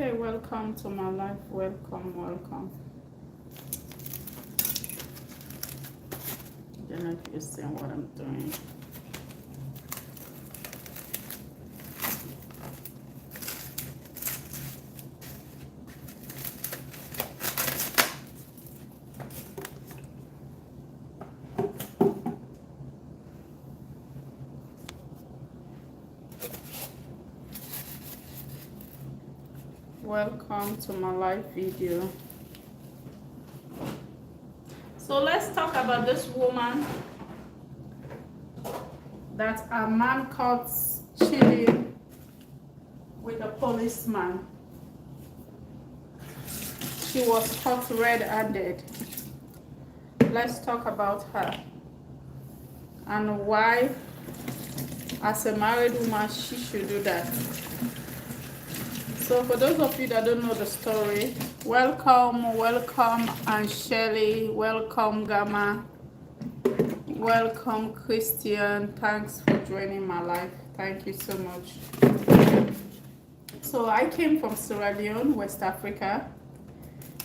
AugustaTay, welcome to my life. Welcome. I don't know if you're seeing what I'm doing. Welcome to my live video. So let's talk about this woman that a man caught cheating with a policeman. She was caught red-handed. Let's talk about her and why, as a married woman, she should do that. So for those of you that don't know the story, welcome and Shelly, welcome Gamma, welcome Christian. Thanks for joining my life. Thank you so much. So I came from Sierra Leone, West Africa.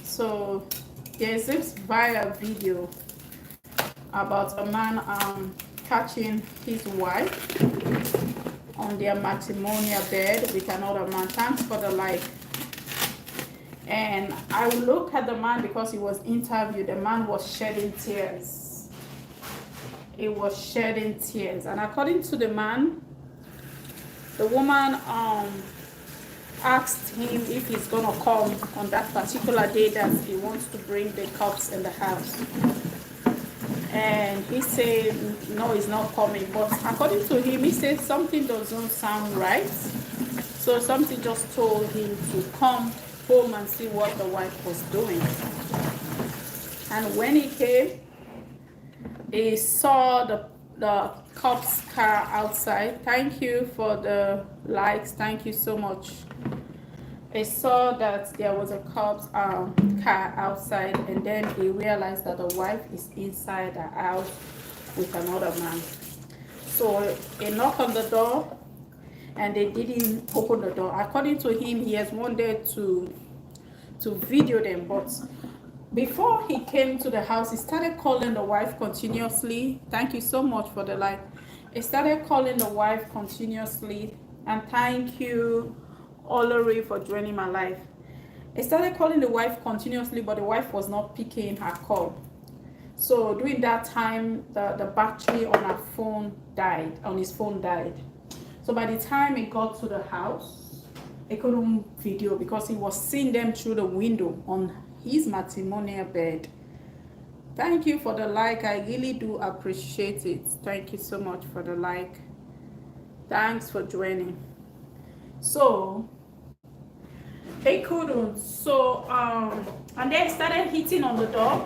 So there's this viral video about a man catching his wife on their matrimonial bed with another man. Thanks for the like. And I look at the man because he was interviewed. The man was shedding tears. He was shedding tears. And according to the man, the woman asked him if he's gonna come on that particular day that he wants to bring the cops in the house. And he said no, he's not coming. But according to him, he said something doesn't sound right. So something just told him to come home and see what the wife was doing. And when he came, he saw the cop's car outside. Thank you for the likes. Thank you so much. He saw that there was a cop's car outside, and then he realized that the wife is inside the house with another man. So he knocked on the door and they didn't open the door. According to him, he has wanted to video them, but before he came to the house, he started calling the wife continuously. Thank you so much for the like. He started calling the wife continuously, and thank you Olori for joining my life. I started calling the wife continuously, but the wife was not picking her call. So during that time, the battery on her phone died, on his phone died. So by the time he got to the house, he couldn't video because he was seeing them through the window on his matrimonial bed. Thank you for the like. I really do appreciate it. Thank you so much for the like. Thanks for joining. So they couldn't. So and they started hitting on the door,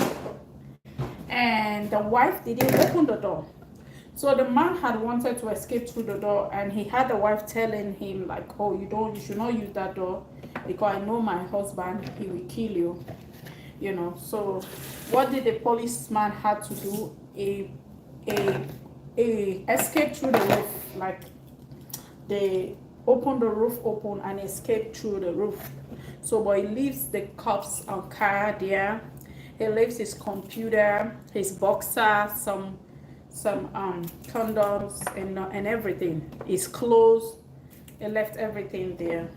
and the wife didn't open the door. So the man had wanted to escape through the door, and he had the wife telling him like, oh, you should not use that door because I know my husband, he will kill you, you know. So what did the policeman had to do? A escape through the roof. Like they opened the roof open and escaped through the roof. So but he leaves the cops car there. He leaves his computer, his boxer, some condoms and everything, his clothes. He left everything there.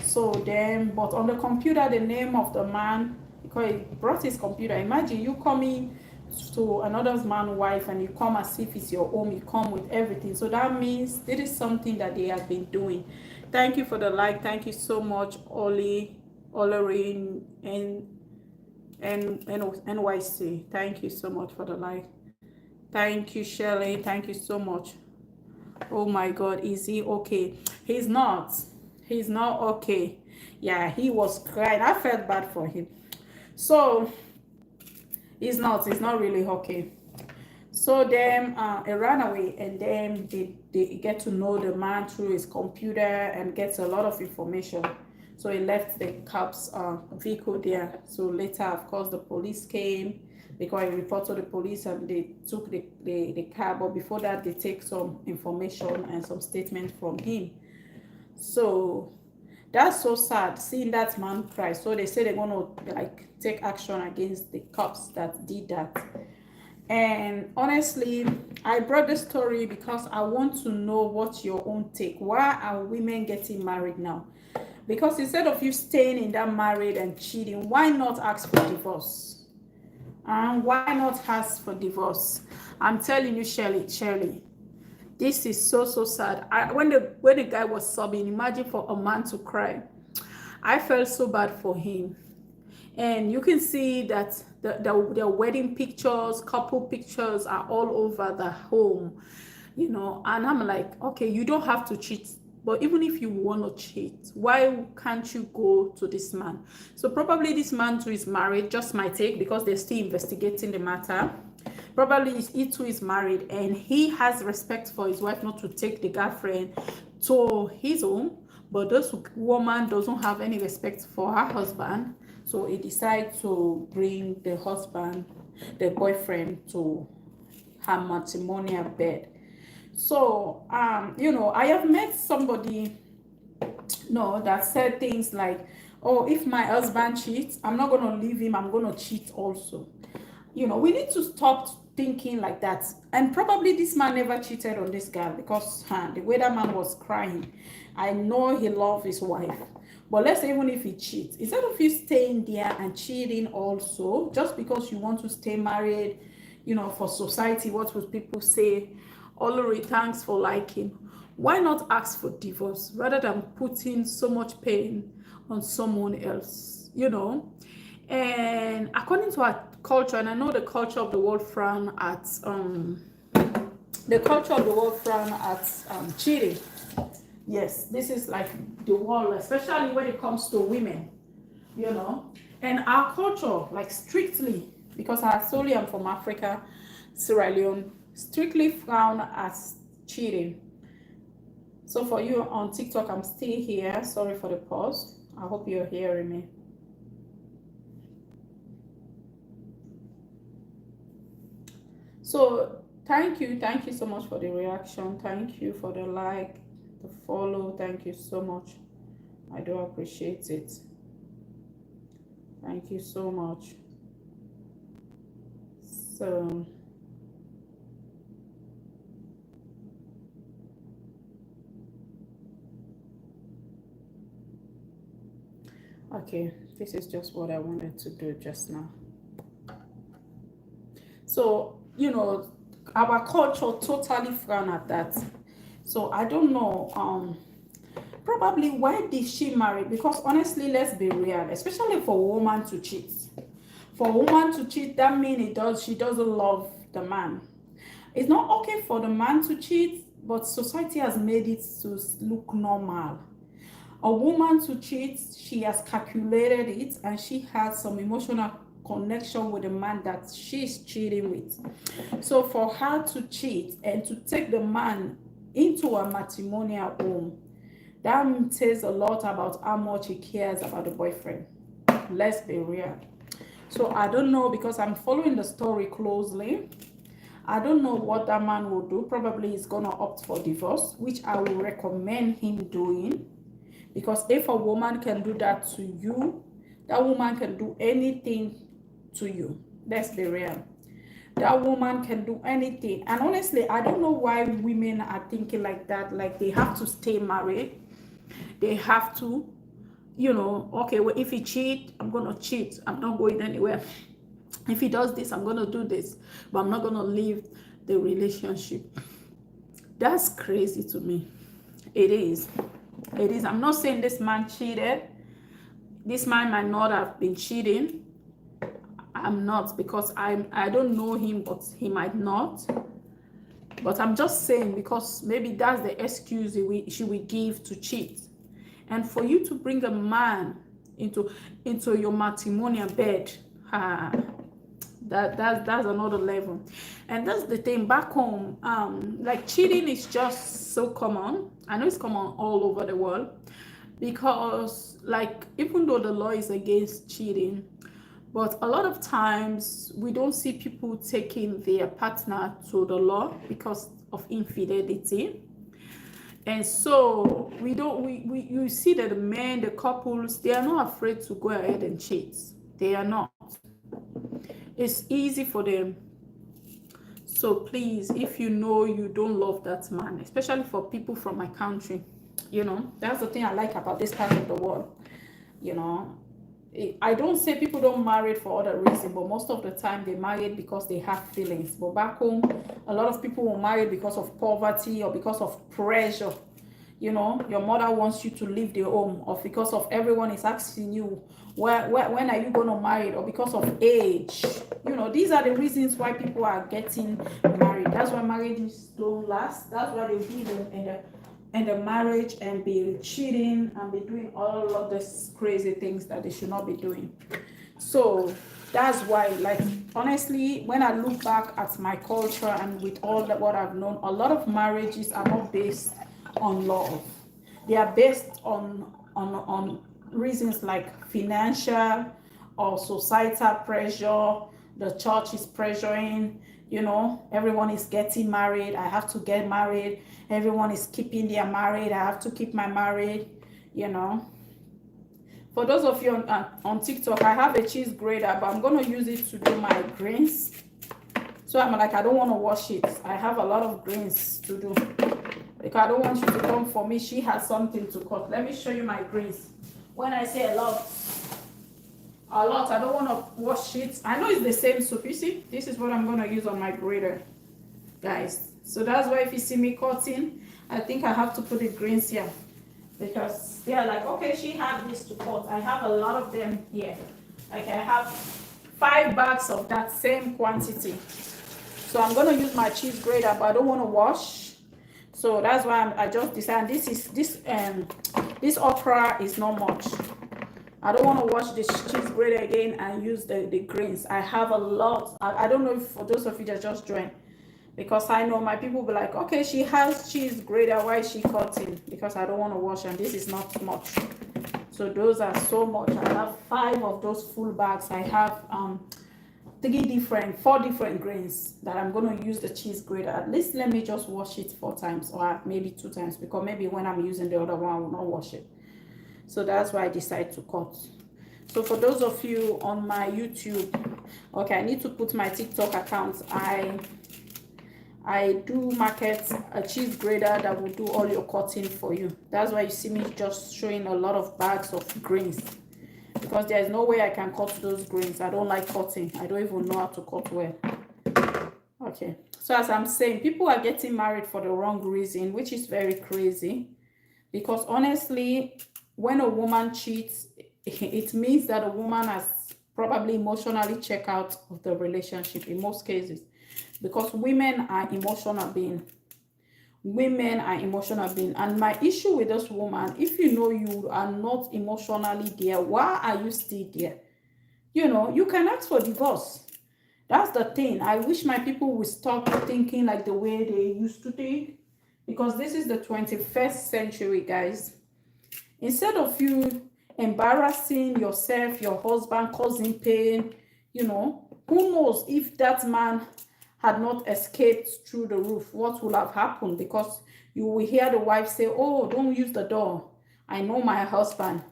So then, but on the computer, the name of the man, because he brought his computer. Imagine you coming to another man's wife and you come as if it's your home. You come with everything. So that means this is something that they have been doing. Thank you for the like. Thank you so much, Olorine and NYC. Thank you so much for the like. Thank you, Shelley. Thank you so much. Oh my God, is he okay? He's not. He's not okay. Yeah, he was crying. I felt bad for him. So he's not really okay. So then he ran away, and then they get to know the man through his computer and gets a lot of information. So he left the cops vehicle there. So later, of course, the police came because he reported to the police and they took the car. But before that, they take some information and some statement from him. So That's so sad seeing that man cry. So they say they're gonna like take action against the cops that did that. And honestly, I brought this story because I want to know what's your own take. Why are women getting married now? Because instead of you staying in that marriage and cheating, why not ask for divorce? And why not ask for divorce? I'm telling you, Shirley, this is so so sad. When the guy was sobbing, imagine for a man to cry. I felt so bad for him. And you can see that the wedding pictures, couple pictures are all over the home, and I'm like, okay, you don't have to cheat, but even if you want to cheat, why can't you go to this man? So probably this man too is married, just my take, because they're still investigating the matter. Probably he too is married and he has respect for his wife not to take the girlfriend to his home, but this woman doesn't have any respect for her husband, so he decides to bring the boyfriend, to her matrimonial bed. So I have met somebody that said things like, oh, if my husband cheats, I'm not going to leave him, I'm going to cheat also. We need to stop thinking like that. And probably this man never cheated on this girl, because the way that man was crying, I know he loved his wife. But let's say even if he cheats, instead of you staying there and cheating also, just because you want to stay married, for society, what would people say? Olori, thanks for liking. Why not ask for divorce rather than putting so much pain on someone else? And according to our culture, and I know the culture of the world frown at cheating. Yes, this is like the world, especially when it comes to women, and our culture, like strictly, because I solely am from Africa, Sierra Leone, strictly frown at cheating. So for you on TikTok, I'm still here. Sorry for the pause. I hope you're hearing me. So thank you so much for the reaction. Thank you for the like, the follow. Thank you so much. I do appreciate it. Thank you so much. So okay, this is just what I wanted to do just now. So our culture totally frown at that. So I don't know, probably why did she marry? Because honestly, let's be real, especially for a woman to cheat. For a woman to cheat, that means she doesn't love the man. It's not okay for the man to cheat, but society has made it to look normal. A woman to cheat, she has calculated it, and she has some emotional connection with the man that she's cheating with. So for her to cheat and to take the man into a matrimonial home, that says a lot about how much he cares about the boyfriend. Let's be real. So I don't know, because I'm following the story closely. I don't know what that man will do. Probably he's gonna opt for divorce, which I will recommend him doing. Because if a woman can do that to you, that woman can do anything to you. Let's be real. That woman can do anything. And honestly, I don't know why women are thinking like that. Like they have to stay married. They have to, okay, well, if he cheat, I'm going to cheat. I'm not going anywhere. If he does this, I'm going to do this. But I'm not going to leave the relationship. That's crazy to me. It is. It is. I'm not saying this man cheated. This man might not have been cheating. I'm not, because I don't know him, but he might not. But I'm just saying, because maybe that's the excuse she will give to cheat. And for you to bring a man into your matrimonial bed, that's another level. And that's the thing back home. Like cheating is just so common. I know it's common all over the world, because like even though the law is against cheating, but a lot of times we don't see people taking their partner to the law because of infidelity. And so you see that the men, the couples, they are not afraid to go ahead and cheat. They are not. It's easy for them. So please, if you know you don't love that man, especially for people from my country, that's the thing I like about this part of the world. you know I don't say people don't marry for other reasons, but most of the time they marry because they have feelings. But back home, a lot of people will marry because of poverty or because of pressure. Your mother wants you to leave the home, or because of everyone is asking you, when are you going to marry, or because of age. These are the reasons why people are getting married. That's why marriages don't last. That's why they be in the marriage and be cheating and be doing all of these crazy things that they should not be doing. So that's why, like, honestly, when I look back at my culture and with all that what I've known, a lot of marriages are not based on love. They are based on reasons like financial or societal pressure. The church is pressuring, everyone is getting married, I have to get married. Everyone is keeping their married, I have to keep my married. For those of you on TikTok, I have a cheese grater, but I'm going to use it to do my greens. So I'm like, I don't want to wash it. I have a lot of greens to do, because I don't want you to come for me. She has something to cut. Let me show you my greens. When I say a lot, I don't want to wash it. I know it's the same soup. You see, this is what I'm going to use on my grater, guys. So that's why if you see me cutting, I think I have to put the greens here, because they are like, okay, she had this to cut. I have a lot of them here. Like, I have 5 bags of that same quantity. So I'm going to use my cheese grater, but I don't want to wash. So that's why I just decided this okra is not much. I don't want to wash this cheese grater again and use the greens. I have a lot. I don't know if for those of you that just joined, because I know my people will be like, okay, she has cheese grater, why is she cutting? Because I don't want to wash, and this is not much. So those are so much. I have 5 of those full bags. I have 4 different grains that I'm going to use the cheese grater. At least let me just wash it 4 times, or maybe 2 times, because maybe when I'm using the other one, I will not wash it. So that's why I decide to cut. So for those of you on my YouTube, okay, I need to put my TikTok account. I do market a cheese grater that will do all your cutting for you. That's why you see me just showing a lot of bags of greens, because there's no way I can cut those greens. I don't like cutting. I don't even know how to cut well. Okay, so as I'm saying, people are getting married for the wrong reason, which is very crazy, because honestly, when a woman cheats, it means that a woman has probably emotionally checked out of the relationship in most cases, because women are emotional beings. Women are emotional beings. And my issue with this woman, if you know you are not emotionally there, why are you still there? You can ask for divorce. That's the thing. I wish my people would stop thinking like the way they used to think, because this is the 21st century, guys. Instead of you embarrassing yourself, your husband, causing pain, who knows if that man had not escaped through the roof, what would have happened? Because you will hear the wife say, oh, don't use the door. I know my husband.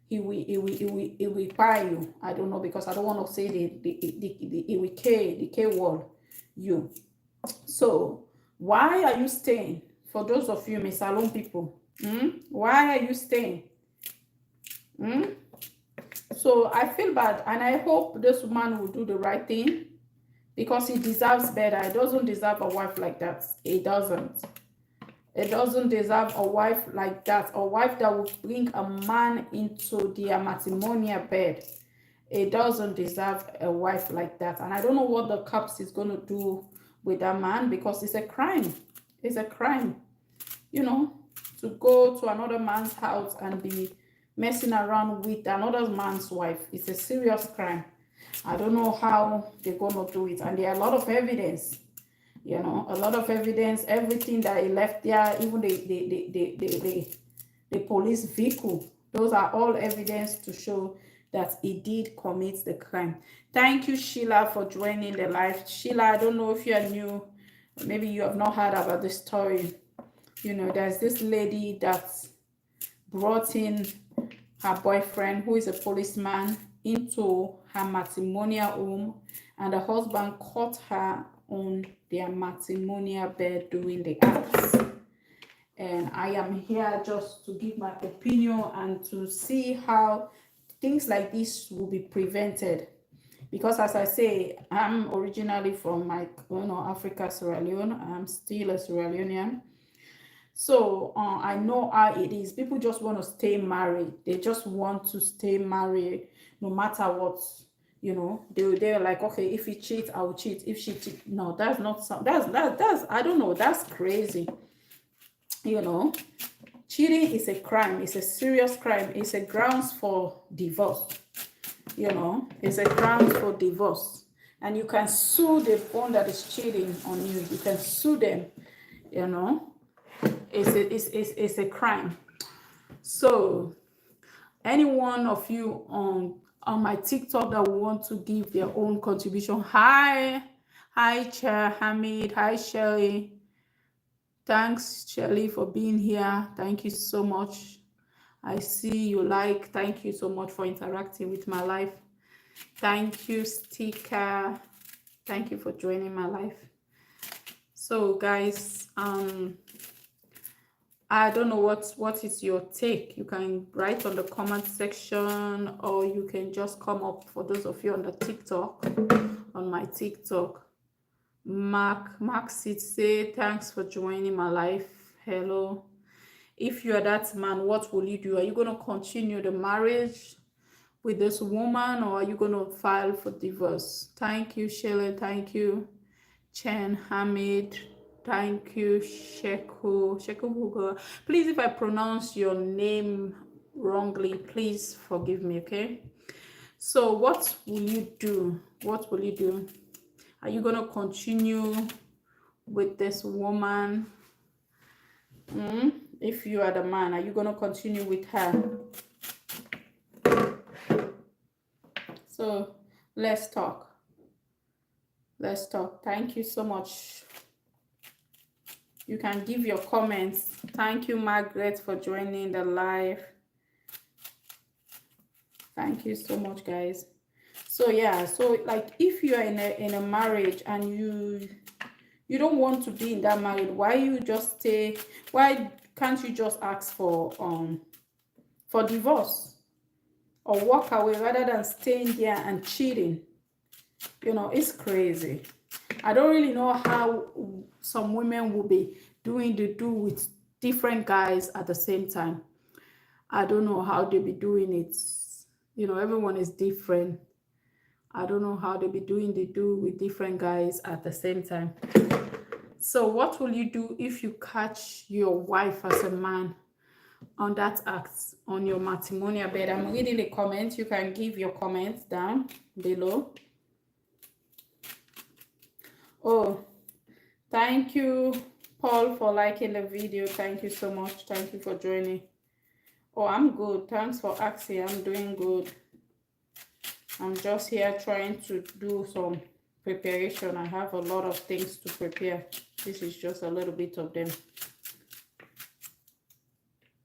He will buy you. I don't know, because I don't want to say the K word, you. So why are you staying? For those of you, Miss Salon people, why are you staying? So I feel bad, and I hope this man will do the right thing, because he deserves better. He doesn't deserve a wife like that. He doesn't. He doesn't deserve a wife like that. A wife that will bring a man into their matrimonial bed. He doesn't deserve a wife like that. And I don't know what the cops is going to do with that man, because it's a crime. It's a crime, to go to another man's house and be messing around with another man's wife. It's a serious crime. I don't know how they're going to do it. And there are a lot of evidence, a lot of evidence, everything that he left there, even the police vehicle. Those are all evidence to show that he did commit the crime. Thank you, Sheila, for joining the live. Sheila, I don't know if you are new. Maybe you have not heard about the story. You know, there's this lady that brought in her boyfriend, who is a policeman, into her matrimonial home, and the husband caught her on their matrimonial bed doing the acts. And I am here just to give my opinion and to see how things like this will be prevented. Because as I say, I'm originally from Africa, Sierra Leone. I'm still a Sierra Leonean. So I know how it is. People just want to stay married. They just want to stay married no matter what. You know, they're like, okay, if he cheats, I will cheat. If she cheats, no, that's not some. That's I don't know. That's crazy. You know, cheating is a crime. It's a serious crime. It's a grounds for divorce. You know, it's a grounds for divorce, and you can sue the one that is cheating on you. You can sue them. You know. It's a crime. So any one of you on my TikTok that want to give their own contribution, hi Chair Hamid, hi Shelly. Thanks Shelly for being here. Thank you so much. I see you like. Thank you so much for interacting with my life. Thank you Sticker. Thank you for joining my life. So guys, I don't know what is your take. You can write on the comment section, or you can just come up, for those of you on the TikTok, on my TikTok. Mark say thanks for joining my life. Hello. If you are that man, what will you do? Are you going to continue the marriage with this woman, or are you going to file for divorce? Thank you, Shirley. Thank you, Chen Hamid. Thank you, Sheko. Please, if I pronounce your name wrongly, please forgive me, okay? So what will you do? What will you do? Are you going to continue with this woman? If you are the man, are you going to continue with her? So let's talk. Let's talk. Thank you so much. You can give your comments. Thank you, Margaret, for joining the live. Thank you so much, guys. So yeah, so like if you are in a marriage and you don't want to be in that marriage, why can't you just ask for divorce or walk away rather than staying there and cheating? You know, it's crazy. I don't really know how some women will be doing the do with different guys at the same time. I don't know how they be doing it. You know, everyone is different. I don't know how they be doing the do with different guys at the same time. So what will you do if you catch your wife as a man on that act on your matrimonial bed? I'm reading the comments. You can give your comments down below. Oh, thank you, Paul, for liking the video. Thank you so much. Thank you for joining. Oh, I'm good. Thanks for asking. I'm doing good. I'm just here trying to do some preparation. I have a lot of things to prepare. This is just a little bit of them.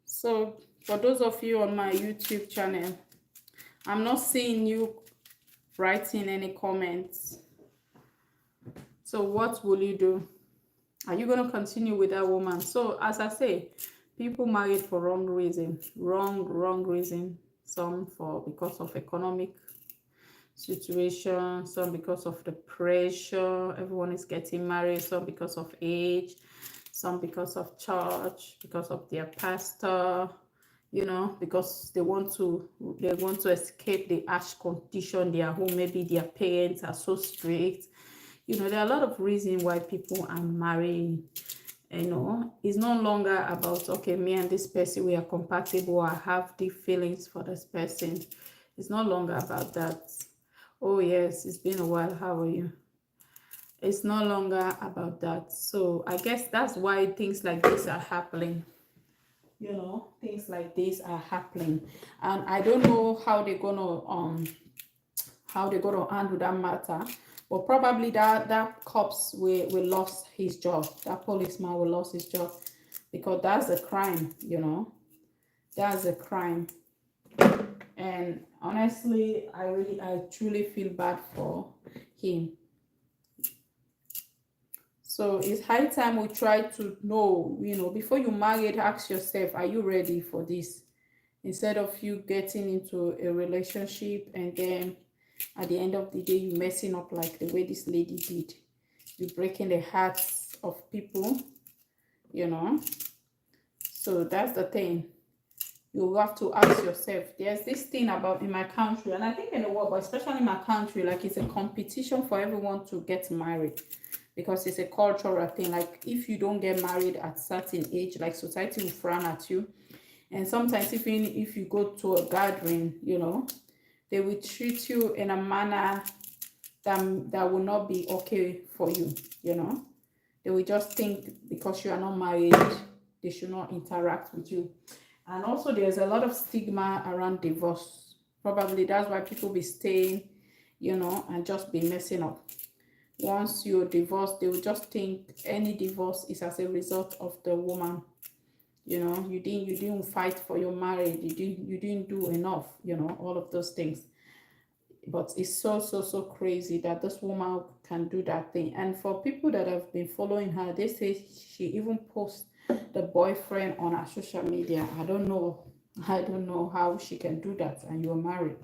So for those of you on my YouTube channel, I'm not seeing you writing any comments. So what will you do? Are you going to continue with that woman? So as I say, people married for wrong reason. Wrong reason. Some because of economic situation, some because of the pressure. Everyone is getting married. Some because of age, some because of church, because of their pastor, you know, because they want to escape the harsh condition they are home. Maybe their parents are so strict. You know, there are a lot of reasons why people are marrying. You know, it's no longer about, okay, me and this person, we are compatible. I have deep feelings for this person. It's no longer about that. Oh yes, it's been a while. How are you? It's no longer about that. So I guess that's why things like this are happening. You know, things like this are happening, and I don't know how they're gonna handle that matter. But probably that cops will lost his job. That policeman will lost his job. because that's a crime, that's a crime. And honestly, I truly feel bad for him. So it's high time we try to know, before you marry, ask yourself, are you ready for this? Instead of you getting into a relationship and then at the end of the day you messing up like the way this lady did. You breaking the hearts of people, So that's the thing. You have to ask yourself. There's this thing about in my country, and I think in the world, but especially in my country, like it's a competition for everyone to get married, because it's a cultural thing. Like if you don't get married at certain age, like society will frown at you. And sometimes even if you go to a gathering, they will treat you in a manner that will not be okay for you, They will just think because you are not married, they should not interact with you. And also there's a lot of stigma around divorce. Probably that's why people be staying, and just be messing up. Once you're divorced, they will just think any divorce is as a result of the woman. You didn't fight for your marriage. You didn't do enough, all of those things. But it's so crazy that this woman can do that thing. And for people that have been following her, they say she even posts the boyfriend on her social media. I don't know how she can do that, and you're married.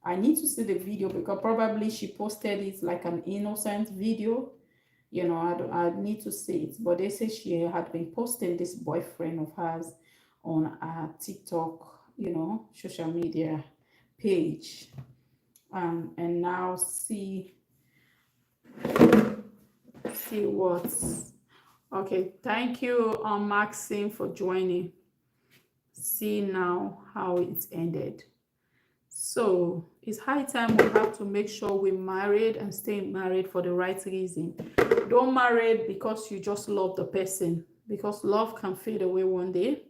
I need to see the video because probably she posted it like an innocent video. I need to see it. But they say she had been posting this boyfriend of hers on her TikTok, social media page. And now see what's okay. Thank you, Maxine, for joining. See now how it ended. So it's high time we have to make sure we're married and stay married for the right reason. Don't marry because you just love the person, because love can fade away one day,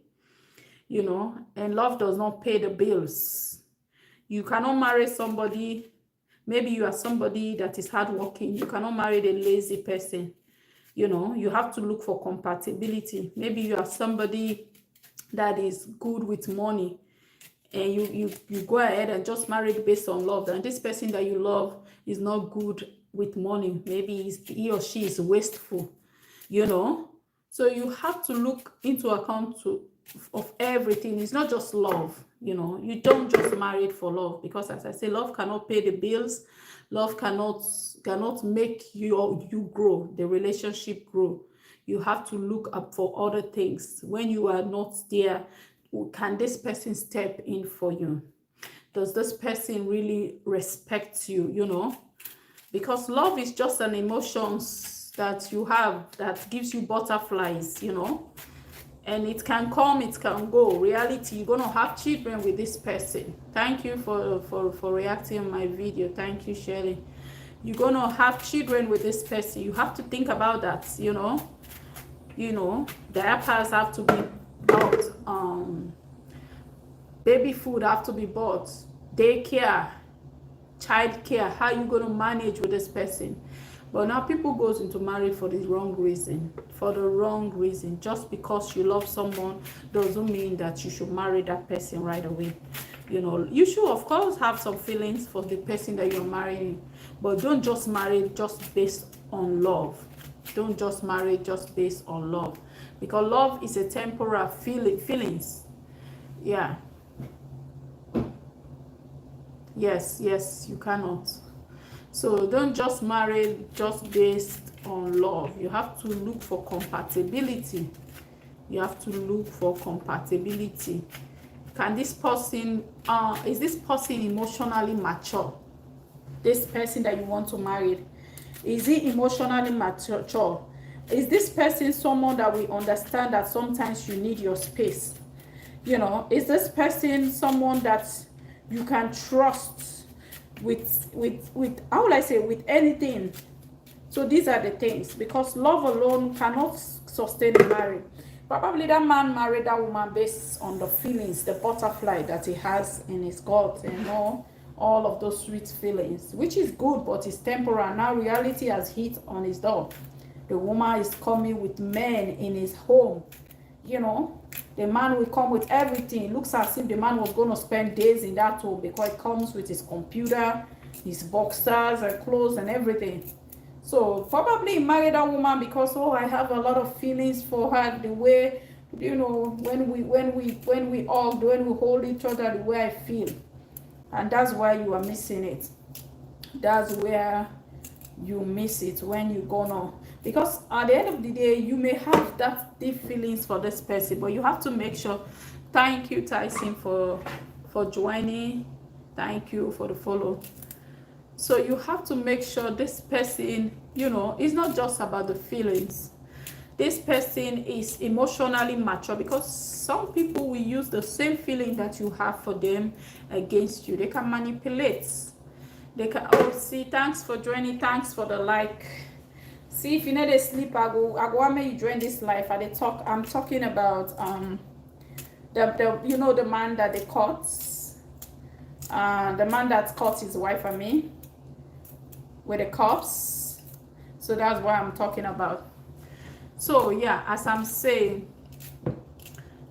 and love does not pay the bills. You cannot marry somebody, maybe you are somebody that is hardworking. You cannot marry a lazy person. You have to look for compatibility. Maybe you are somebody that is good with money, and you go ahead and just marry based on love, and this person that you love is not good with money. Maybe he or she is wasteful, so you have to look into account of everything. It's not just love. You don't just marry it for love, because as I say, love cannot pay the bills. Love cannot make you grow, the relationship grow. You have to look up for other things. When you are not there, can this person step in for you? Does this person really respect you? Because love is just an emotions that you have that gives you butterflies, and it can come, it can go. Reality, you're gonna have children with this person. Thank you for reacting on my video. Thank you, Shirley. You're gonna have children with this person. You have to think about that. Diapers have to be bought, baby food have to be bought, daycare, childcare. How you gonna manage with this person? But now people goes into marriage for the wrong reason. Just because you love someone doesn't mean that you should marry that person right away. You should of course have some feelings for the person that you're marrying, but don't just marry just based on love. Don't just marry just based on love, because love is a temporary feelings. Yeah. Yes, you cannot. So don't just marry just based on love. You have to look for compatibility. Can this person, is this person emotionally mature? This person that you want to marry, is he emotionally mature? Is this person someone that we understand that sometimes you need your space? Is this person someone that you can trust with how will I say, with anything? So these are the things, because love alone cannot sustain a marriage. Probably that man married that woman based on the feelings, the butterfly that he has in his gut, and all of those sweet feelings, which is good, but it's temporary. Now reality has hit on his door. The woman is coming with men in his home, you know, the man will come with everything. It looks as if the man was going to spend days in that home because it comes with his computer, his boxers and clothes and everything. So probably he married that woman because, oh, I have a lot of feelings for her, the way, you know, when we hug, when we hold each other, the way I feel. And that's why you are missing it. That's where you miss it, when you gonna, because at the end of the day you may have that deep feelings for this person, but you have to make sure. Thank you, Tyson, for joining. Thank you for the follow. So you have to make sure this person, you know, it's not just about the feelings. This person is emotionally mature, because some people will use the same feeling that you have for them against you. They can manipulate. They can, oh, see, thanks for joining, thanks for the like. See, if you need a sleep, I go make you join this life. I'm talking about the you know, the man that they caught, the man that caught his wife, I mean, with the cops. So that's what I'm talking about. So yeah, as I'm saying,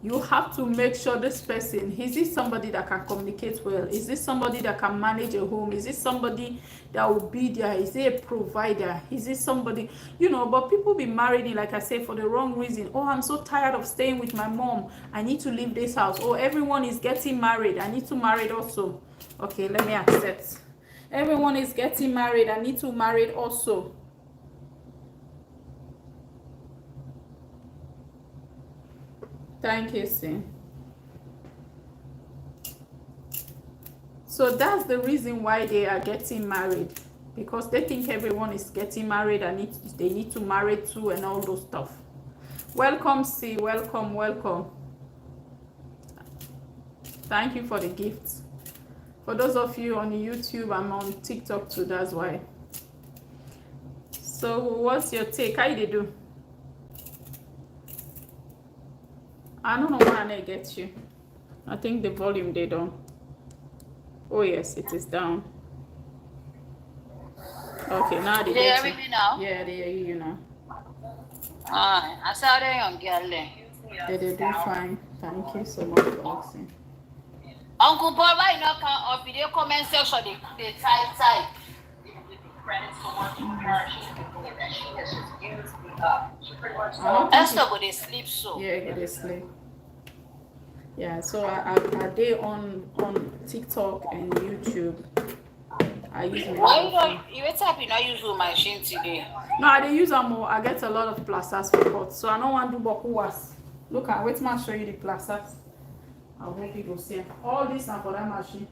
you have to make sure this person, is this somebody that can communicate well? Is this somebody that can manage a home? Is this somebody that will be there? Is he a provider? Is this somebody, you know? But people be married, like I say, for the wrong reason. Oh, I'm so tired of staying with my mom, I need to leave this house. Oh, everyone is getting married, I need to marry also. Okay, let me accept. Everyone is getting married, I need to marry also. Thank you, Sin. So that's the reason why they are getting married, because they think everyone is getting married and they need to marry too and all those stuff. Welcome, C. Welcome, welcome. Thank you for the gifts. For those of you on YouTube, I'm on TikTok too, that's why. So what's your take? How you do? I don't know why I get you. I think the volume they don't. Oh yes, it is down. Okay, now they hear me now? Yeah, they hear you now. I saw they on girl. They do fine. Thank you so much for asking. Uncle Boy, why you not come up? Video comment section, they type. Esther go they sleep so. Yeah, go they sleep. Yeah, so I they on TikTok and YouTube. I use my why you don't you type you not use your machine today? No, I use them more. I get a lot of plasters for pot, so I don't want to do bokuwas. Look at wait, man, show you the plasters. I hope you go see all this are for that machine.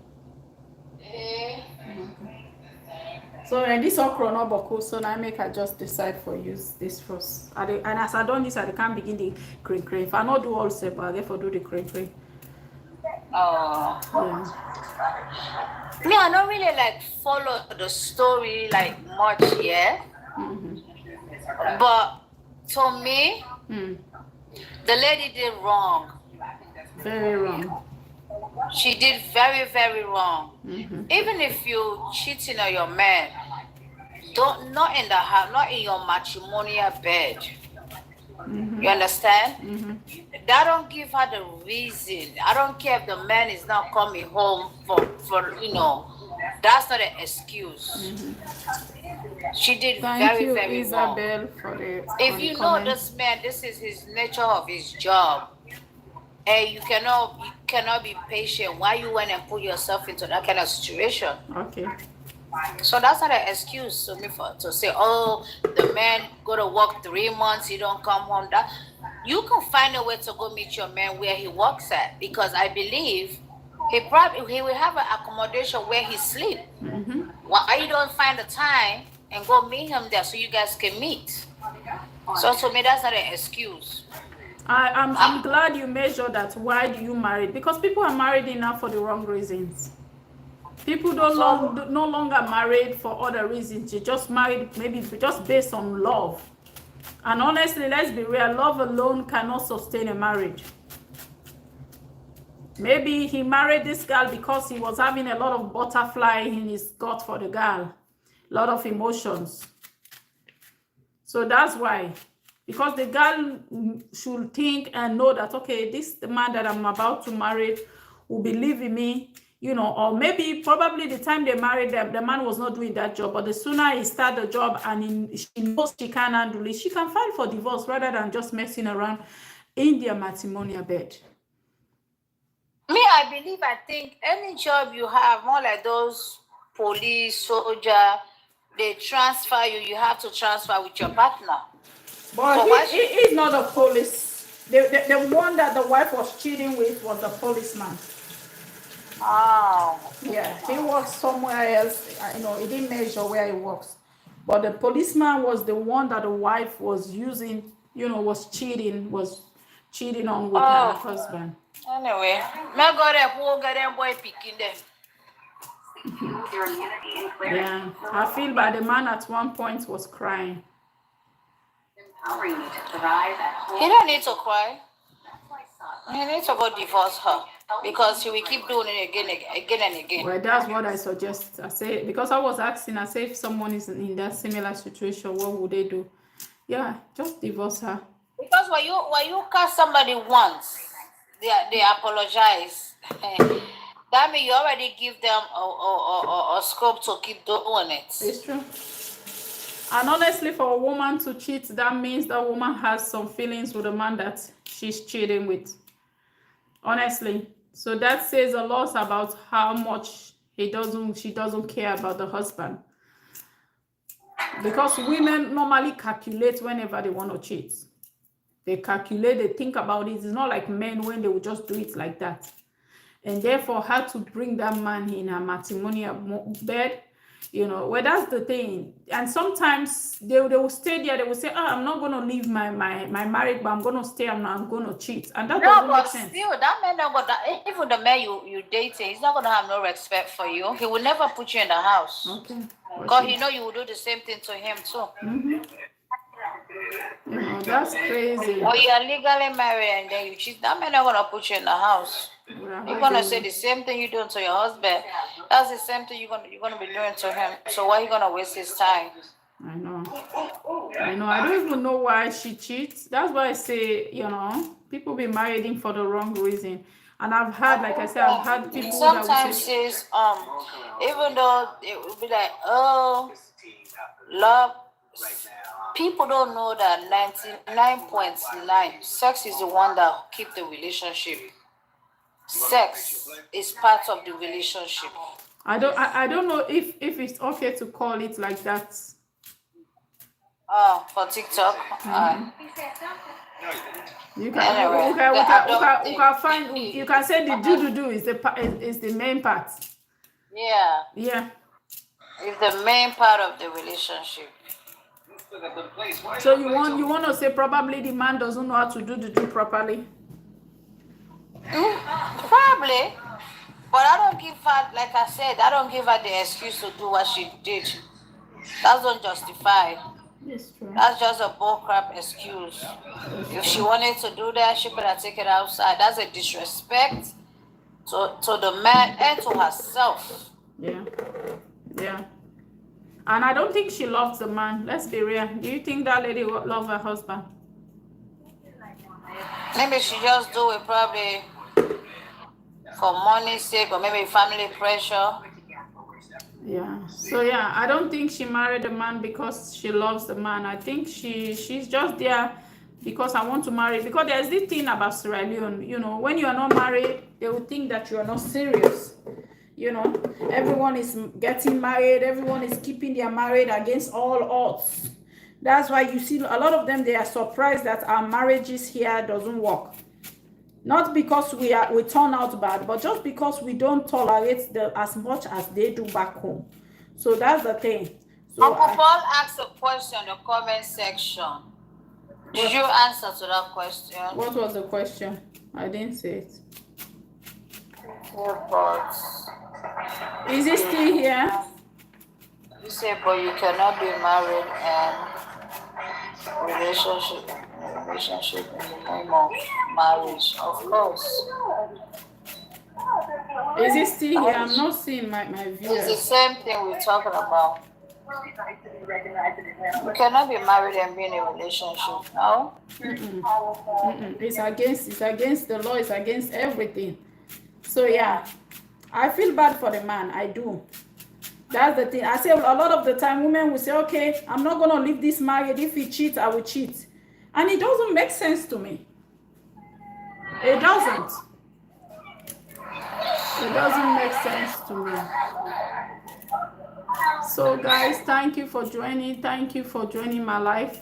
So and this okra no boku, so now I make I just decide for use this first. And as I done this, I can't begin the cream. If I not do all separate, I therefore do the cream. Oh. Yeah. Me, I don't really like follow the story like much, yeah. But to me, the lady did wrong. Very wrong. She did very, very wrong. Even if you cheating on your man, not in the house, not in your matrimonial bed. You understand? That don't give her the reason. I don't care if the man is not coming home for you know. That's not an excuse. She did very, very wrong. If you know this man, this is his nature of his job. And you cannot be patient. Why you went and put yourself into that kind of situation? Okay. So that's not an excuse to me to say, oh, the man go to work 3 months, he don't come home. That you can find a way to go meet your man where he works at, because I believe he will have an accommodation where he sleep. Why you don't find the time and go meet him there so you guys can meet? So to me, that's not an excuse. I'm glad you measured that. Why do you marry? Because people are married enough for the wrong reasons. People no longer married for other reasons. You just married maybe just based on love. And honestly, let's be real, love alone cannot sustain a marriage. Maybe he married this girl because he was having a lot of butterfly in his gut for the girl. A lot of emotions. So that's why. because the girl should think and know that, okay, this the man that I'm about to marry will be leaving me, or maybe probably the time they married them, the man was not doing that job, but the sooner he start the job and she knows she can't handle it, she can file for divorce rather than just messing around in their matrimonial bed. Me, I think any job you have, more like those police, soldier, they transfer you, you have to transfer with your partner. But so he's not a police. The one that the wife was cheating with was the policeman. Oh. Yeah, he works somewhere else. He didn't measure where he works. But the policeman was the one that the wife was using, was cheating on with her husband. Anyway, me go there, who get them boy picking them. Yeah, I feel bad. The man at one point was crying. He don't need to cry. He needs to go divorce her because he will keep doing it again and again. Well, that's what I suggest. I say, because I was asking, I say if someone is in that similar situation, what would they do? Yeah, just divorce her. Because when you catch somebody once, they apologize. That means you already give them a scope to keep doing it. It's true. And honestly, for a woman to cheat, that means that woman has some feelings with the man that she's cheating with. Honestly. So that says a lot about how much she doesn't care about the husband. Because women normally calculate whenever they want to cheat. They calculate, they think about it. It's not like men when they will just do it like that. And therefore had to bring that man in a matrimonial bed. Well, that's the thing. And sometimes they will stay there. They will say, I'm not going to leave my marriage, but I'm going to stay. I'm going to cheat. And that doesn't make sense. Still, that man not going to, even the man you dating, he's not going to have no respect for you. He will never put you in the house. Okay. Because he know you will do the same thing to him too. Mm-hmm. That's crazy. When you are legally married and then you cheat, that man not going to put you in the house. Well, you're gonna say the same thing you're doing to your husband. That's the same thing you're gonna be doing to him. So why are you gonna waste his time? I know. I don't even know why she cheats. That's why I say, people be marrying for the wrong reason. And I've had, like I said, I've had people sometimes that say, even though it would be like, love. People don't know that 99.9 sex is the one that keep the relationship. Sex is part of the relationship. I don't know if it's okay to call it like that. For TikTok. You can find. You can say the do is the main part. Yeah. Yeah. It's the main part of the relationship. So you want to say probably the man doesn't know how to do the do properly. Probably, but I don't give her, like I said, I don't give her the excuse to do what she did. That's not justified. Yes, true. That's just a bullcrap excuse. If she wanted to do that, she better take it outside. That's a disrespect to the man and to herself. Yeah. And I don't think she loves the man. Let's be real. Do you think that lady loves her husband? Maybe she just do it probably for money's sake or maybe family pressure. Yeah. So yeah, I don't think she married the man because she loves the man. I think she's just there because I want to marry. Because there's this thing about Sierra Leone, when you are not married, they will think that you are not serious. Everyone is getting married. Everyone is keeping their marriage against all odds. That's why you see a lot of them, they are surprised that our marriages here doesn't work. Not because we turn out bad, but just because we don't tolerate them as much as they do back home. So that's the thing. So Uncle Paul asked a question in the comment section. Did you answer to that question? What was the question? I didn't see it. Is it still here? You say, but you cannot be married and relationship in the name of marriage, of course. Is it still here? I'm not seeing my view. It's the same thing we're talking about. You cannot be married and be in a relationship, no? It's against the law, it's against everything. So yeah, I feel bad for the man, I do. That's the thing. I say a lot of the time women will say, okay, I'm not gonna leave this marriage. If he cheats, I will cheat. And it doesn't make sense to me. It doesn't. It doesn't make sense to me. So guys, thank you for joining. Thank you for joining my life.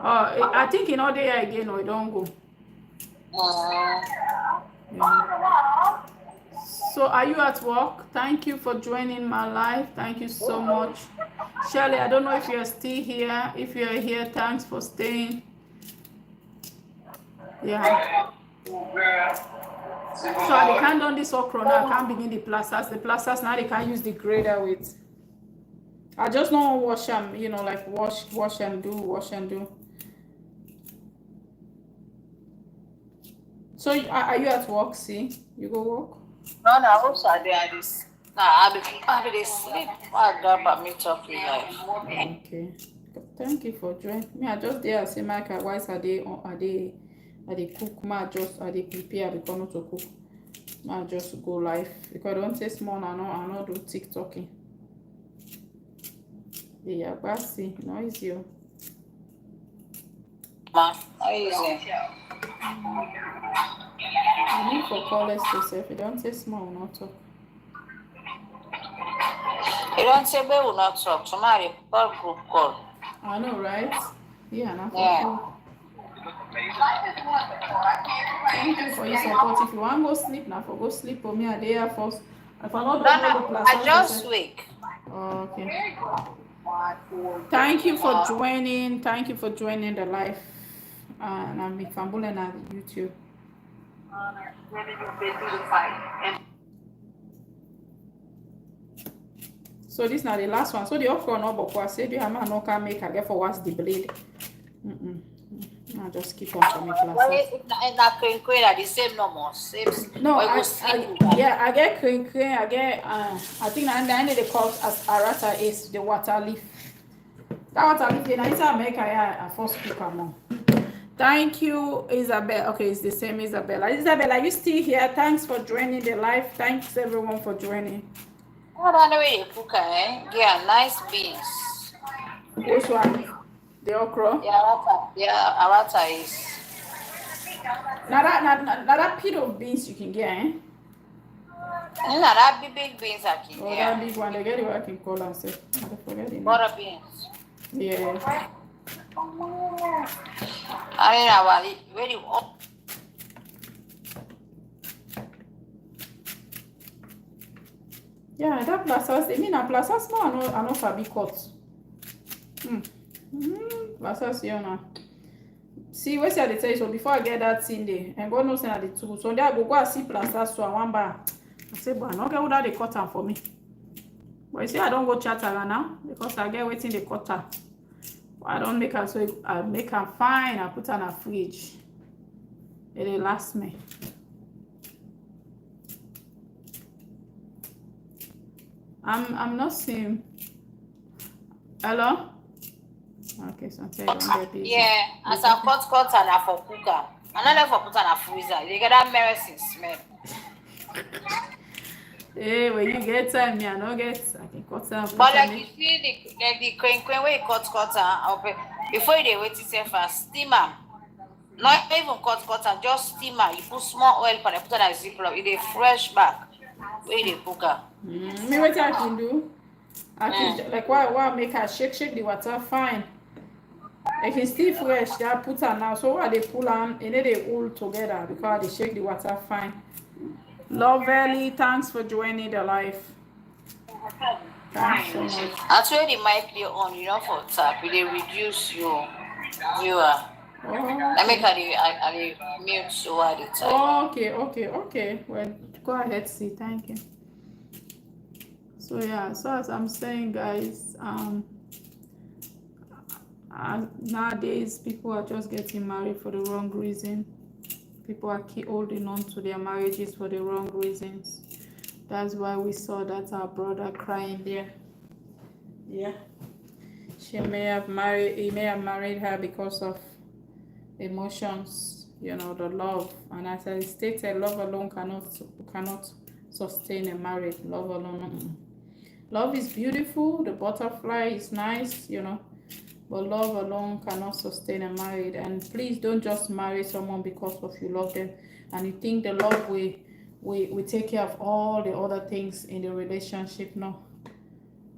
I think in all day again, we don't go. Yeah. So are you at work? Thank you for joining my life. Thank you so much. Shirley, I don't know if you're still here. If you're here, thanks for staying. Yeah. So they can't do this okra now. I can't begin the plasters. The plasters now they can't use the grader with. I just don't wash them, you know, like wash and do. So are you at work? See, you go work. No, also I did this. I be sleep. I grab me talking like. Okay. Thank you for joining me. I just there. I say, Michael, why are they cook? Are they prepare because not to cook? I just go live because I don't say small. I know do TikToking. Yeah, but see, no easy. Ma, no easy. I need for callers to say if you don't say small, not talk. You don't say we will not talk. Somebody call group call. I know, right? Yeah, not for sure. Thank you for your support. If you want to go sleep, now for go sleep for me a day first. If I not I just wake. Okay. Thank you for joining. Thank you for joining the live. And I'm Fambula on YouTube. So this is not the last one. So the okra no but I said you have no can make I get for what's the blade. I just keep on for me class. Well, the same no more. Same. No, I get cream. I get I think I end they call as arata is the water leaf. That water leaf then I make I first cook more. Thank you, Isabel. Okay, it's the same Isabella. Isabella, are you still here? Thanks for joining the live. Thanks everyone for joining. I don't know where you cook, yeah, nice beans. Which one? The okra? Yeah, arata is. Now that pit of beans you can get, eh? No, that big beans I can get. Oh, that big one, they get it I can call and say. I forget it. Butter beans. Yeah. I mean, very up. Yeah, that plasters, I mean, a plasters small, I know for big cuts. Plasters here now. See, what's the tell you? So before I get that thing there, and God knows that the two. So there I go and see plasters so I want bar. I say, but I don't get what they cut them for me. But you see, I don't go chatter now because I get waiting the cutter. I don't make her so I make her fine. I put her in a fridge. It lasts me. I'm not seeing. Hello? Okay, so I don't get this. Yeah, as I cut and I for cooker. Another for put on a freezer. You get that medicine smell. Hey, when you get time, me I don't get. I can cut some. But like you see the cream where you cut before you wait it for steamer. Not even cut just steamer. You put small oil for the put on a ziplock. It is fresh back. Where the cooker. Me what I can do? I can like why make her shake the water fine. I can still fresh. They put her now. So why they pull on and then they all together because they shake the water fine. Lovely, thanks for joining the live. Thanks so much. That's where the mic be on, you know, for tap. They reduce your viewer. Let me carry mute so at the time. Okay. Well, go ahead, see. Thank you. So yeah, so as I'm saying, guys, nowadays people are just getting married for the wrong reason. People are holding on to their marriages for the wrong reasons. That's why we saw that our brother crying there. Yeah. He may have married her because of emotions, you know, the love. And as I stated, love alone cannot sustain a marriage. Love alone. Love is beautiful, the butterfly is nice, you know, but love alone cannot sustain a marriage. And please don't just marry someone because of you love them and you think the love we take care of all the other things in the relationship. No,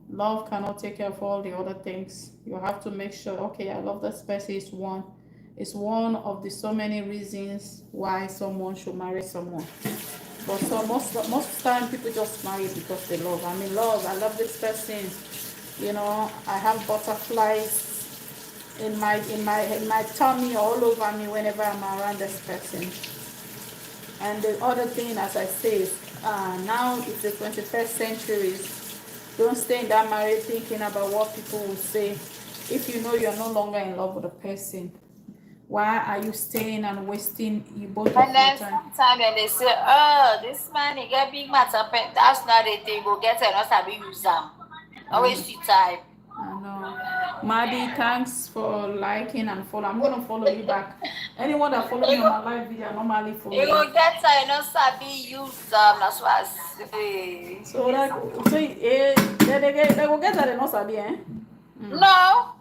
love cannot take care of all the other things. You have to make sure, okay, I love this person is one of the so many reasons why someone should marry someone. But so most time people just marry because they love. I mean, I love this person. You know, I have butterflies in my tummy all over me whenever I'm around this person. And the other thing, as I say, now it's the 21st century. Don't stay in that marriage thinking about what people will say. If you know you're no longer in love with a person, why are you staying and wasting you both of your And then time? sometimes when they say, oh, this man, he get big matter, that's not it. They go get it, not sabi use them. Always see time. I know. Maddie, thanks for liking and follow. I'm going to follow you back. Anyone that follow me on my live video, I normally follow You you. go get it, not sabi use them. That's what I say. So they will get that they not sabi, eh? No.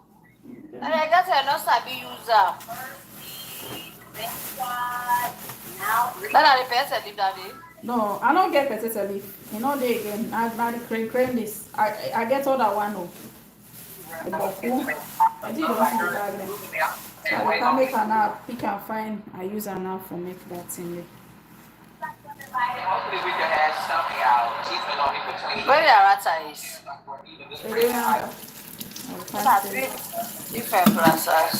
And I get it, not sabi use them. Then I repeat it, daddy. No, I don't get potato leaf. You know they again. I crane this. I get all that one. Oh. The boku. I did don't see the bag then. So I can make an app, pick and find. I use an app for make that thing. Hopefully we can hash something out, even on in between. Where the rata is? Different process.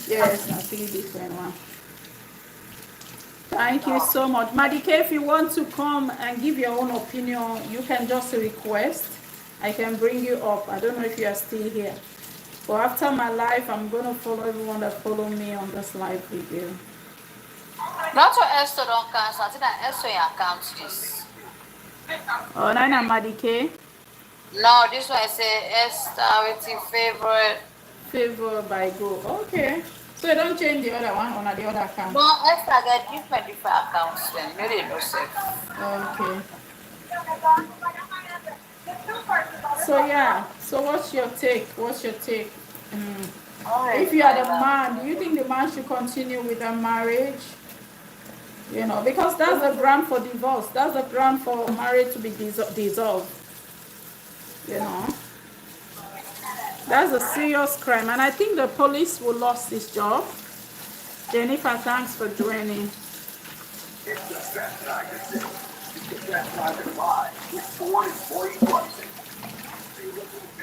Yes, I see different one. Thank you so much. Madike, if you want to come and give your own opinion, you can just request. I can bring you up. I don't know if you are still here. But after my live, I'm going to follow everyone that follow me on this live video. Not to Esther don't cancel. I think that Esther account this. Oh, Nina Madike? No, this one I say Esther with your favorite. Favor by Go. Okay. So you don't change the other one on the other account? No, Esther get different accounts then. You didn't know safe. Okay. So yeah. So what's your take? If you are the man, do you think the man should continue with a marriage? You know, because that's the ground for divorce. That's the ground for marriage to be dissolved. You know, that's a serious crime, and I think the police will lose this job. Jennifer, thanks for joining.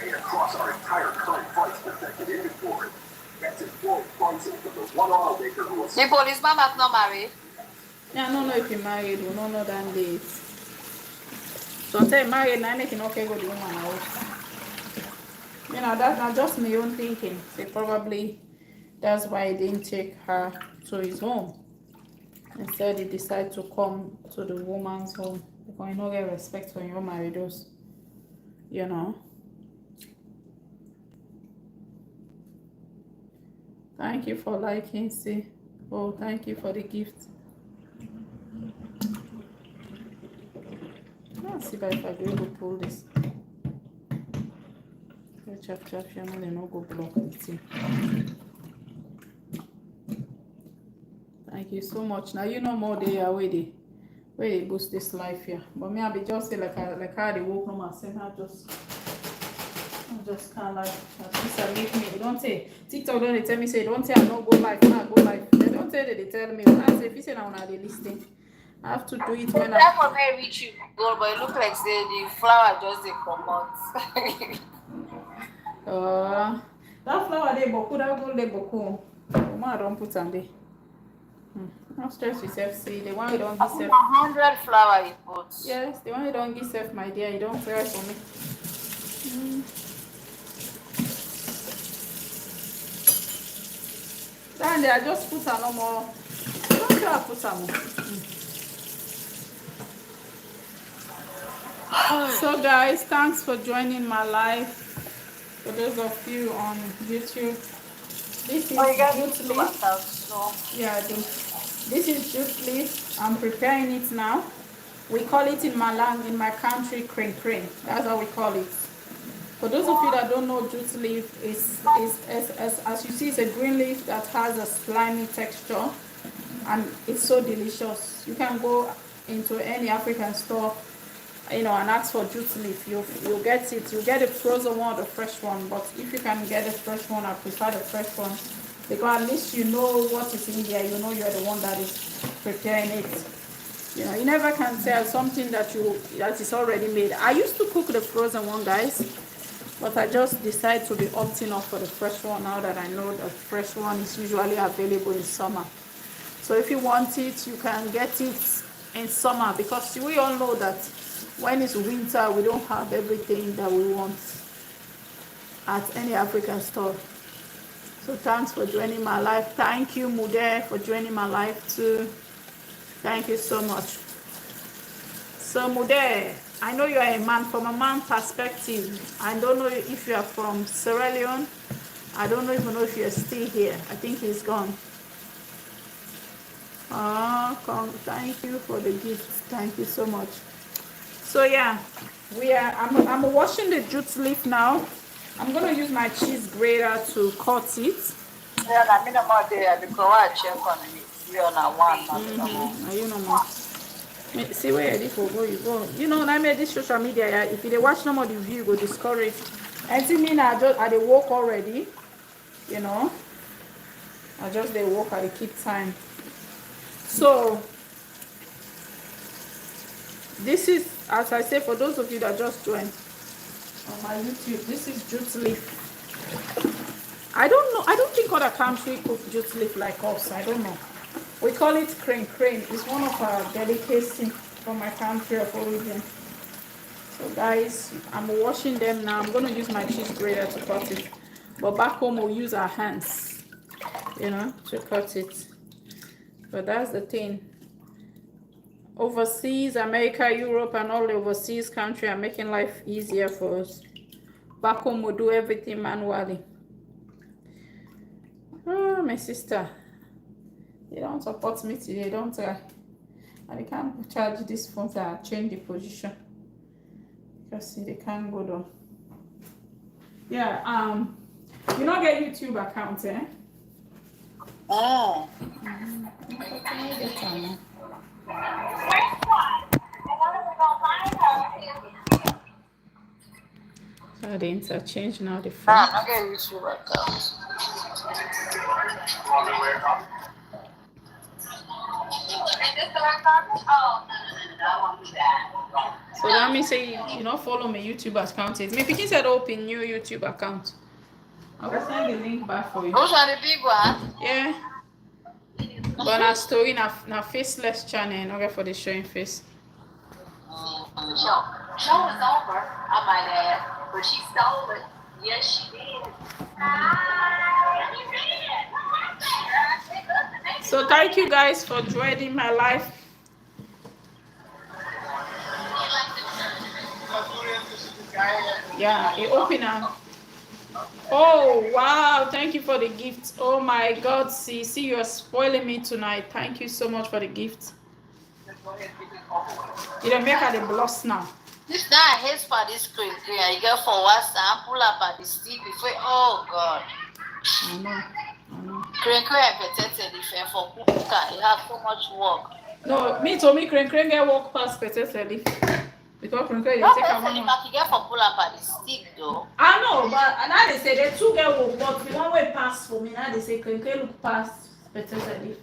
Across our entire current price protected inventory. That's in full pricing from the one automaker who was. The policeman must not marry. Yeah, I don't know if you're married. We don't know that date. Sometimes married, I make okay go the woman house. You know, that's not just my own thinking. Say probably that's why he didn't take her to his home. Instead, he decided to come to the woman's home because you don't get respect when you're married. Those, you know. Thank you for liking, see. Oh, thank you for the gift. Let's see if I be able to pull this. Chap, you know, they no go block the thing. Thank you so much. Now you know more they are where they boost this life here. But me, I be just say like how they walk no myself. I just can't like at least I make me. They don't say TikTok don't they tell me say don't tell I not go live, not go live. They don't tell they tell me when I say if you say now on the listing. I have to do it when I That one may reach you goal, but it look like say the flower just they come out. that flower they boku, that gold they boku. I don't put on there. Not stress yourself, see the one you don't give self. 100 flower you put. Yes, the one you don't give self, my dear, you don't try for me. Then I just put her no more. I don't try to put her more. So guys, thanks for joining my live. For those of you on YouTube, this is jute leaf. Yeah, I do. This is jute leaf. I'm preparing it now. We call it in in my country, crane crane. That's how we call it. For those of you that don't know, jute leaf is as you see, it's a green leaf that has a slimy texture, and it's so delicious. You can go into any African store, and ask for jute leaf. You'll get it. You get the frozen one or the fresh one. But if you can get the fresh one, I prefer the fresh one, because at least you know what is in there. You know you're the one that is preparing it. You never can tell something that is already made. I used to cook the frozen one, guys, but I just decided to be opting off for the fresh one now that I know the fresh one is usually available in summer. So if you want it, you can get it in summer, because we all know that when it's winter, we don't have everything that we want at any African store. So thanks for joining my live. Thank you, Mude, for joining my live too. Thank you so much. So Mude, I know you are a man. From a man perspective, I don't know if you are from Sierra Leone. I don't even know if you are still here. I think he's gone. Thank you for the gift. Thank you so much. So yeah, I'm washing the jute leaf now. I'm gonna use my cheese grater to cut it. Yeah, I mean, I'm out there because I check on it. You're on one. Are you no more? See where this will go, you go. I made this social media. Yeah, if you watch some of the view, go discourage. And see me now, I dey walk already. I just dey walk. I dey keep time. So this is, as I say, for those of you that just joined on my YouTube, this is jute leaf. I don't know. I don't think other country cook jute leaf like us. I don't know. We call it crane crane. It's one of our delicacies from my country of origin. So guys, I'm washing them now. I'm gonna use my cheese grater to cut it. But back home we'll use our hands, to cut it. But that's the thing. Overseas, America, Europe, and all the overseas countries are making life easier for us. Back home we'll do everything manually. Oh, my sister. They don't support me today, don't I? And they can't charge this phone to change the position. Because see, they can't go down. Yeah, you don't get YouTube account, eh? Oh. So they interchange now the phone. I get YouTube account. So that means say you not follow my YouTube account. Me picking said open new YouTube account. I will send the link back for you. Those are the big one. Yeah. But our story na faceless channel, okay, for the showing face. Show was over. I might add, but she stole it. Yes, she did. So thank you guys for joining my life. Yeah, it open now. Oh wow, thank you for the gift. Oh my God, see you're spoiling me tonight. Thank you so much for the gift. You don't make her the bloss now. This not his for this screen. You get for WhatsApp, pull up at the stick before. Oh God. I know. Crane for cooker, you have so much work. No, me crane get walk past potentially. Because crane you take a one. You get for pull up at the stick though. I know, but now they say they two get walk, but the one way pass for me. Now they say crane look past potentially.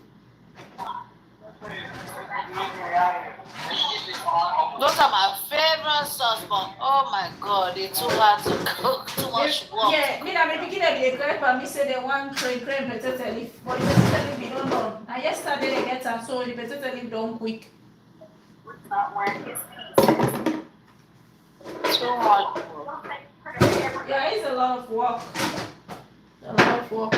Those are my favorite sauce, but oh my God, they're too hard to cook, too much work. Yeah, me na me pikin dey correct for me say they want crane potato leaf, but the potato leaf don't know. And yesterday they get am, so the potato leaf don't quick. Too much work. Yeah, it's a lot of work. A lot of work.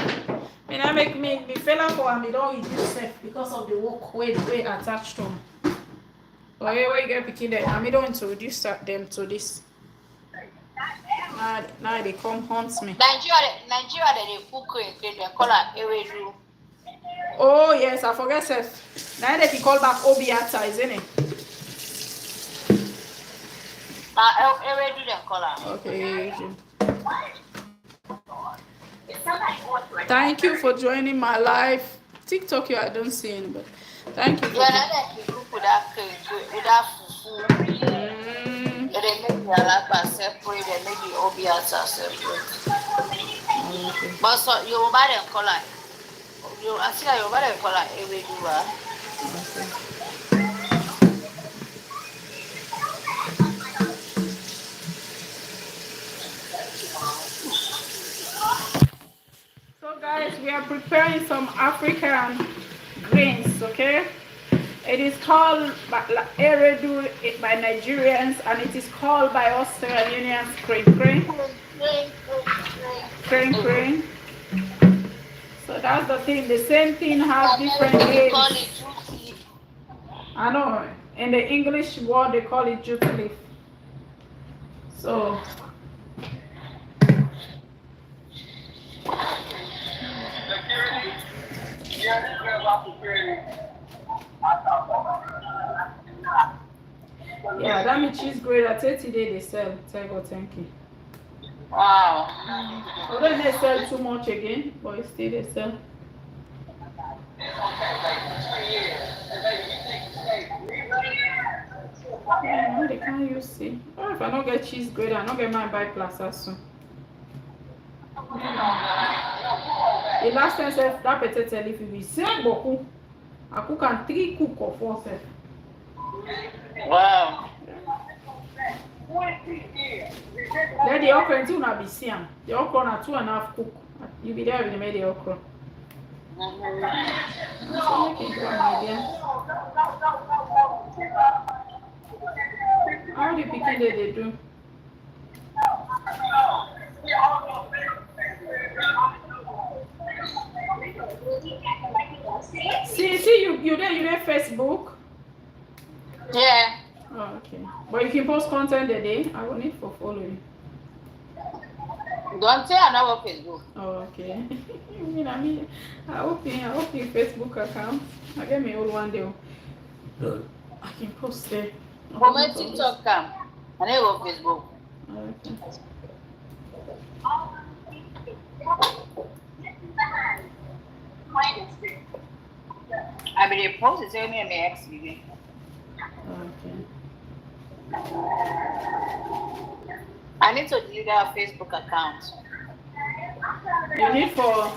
Me na make me fail for me don't reduce self because of the work weight attached to me. Oh, yeah, where you get picking them? I don't introduce them to this. Now they come haunt me. Nigeria, they cook they call it ewedu. Oh yes, I forget self. Now that you call back obiata, isn't it? Ewedu they call it. Okay. Thank you for joining my live. TikTok, I don't see anybody. Thank you for that you cook with that fufu. They make the alaba separate, they make the obiata separate. Okay. But so you buy them call it. I see that you buy them call it ewedu. Okay. So guys, we are preparing some African greens, okay? It is called eredu by Nigerians and it is called by Australians crane. So that's the thing. The same thing has different names. Call it juicy. I know. In the English word, they call it jute leaf. So. Yeah, that means cheese grater 30 days they sell. Thank you. Wow. Although they sell too much again, but still they sell. Yeah, no, they can't use see. Oh, if I don't get cheese grater, I don't get my buy plaza soon. The last time that potato leaf will be same boku. I cook and 3 cook or 4 self. Wow. Then the okra until na be same. The okra na 2.5 cook. You be there when you make the okra. So make it go medium. How the picking they do? See you there Facebook? Yeah. Oh, okay. But you can post content a day. I will need for following. Don't say I know Facebook. Oh, okay. I open Facebook account. I get my old one day. I can post there. For my TikTok come. I never Facebook. Okay. I mean, the post is only my ex video. Okay. I need to delete our Facebook account. You need for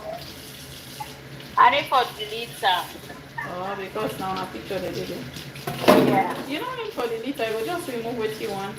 delete them. oh, because now I picture the video. Yeah. You don't need for delete, I will just remove what you want.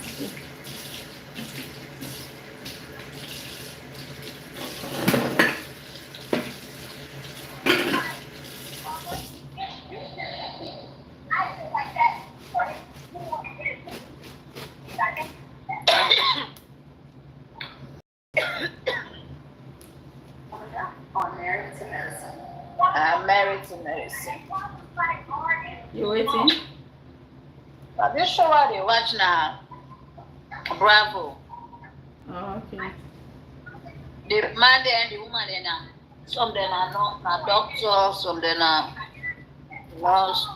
I'm married to medicine. You waiting? But this show I they watch now, Bravo. Oh, okay. The man there and the woman there now. Some them are not doctors, some them are nurse.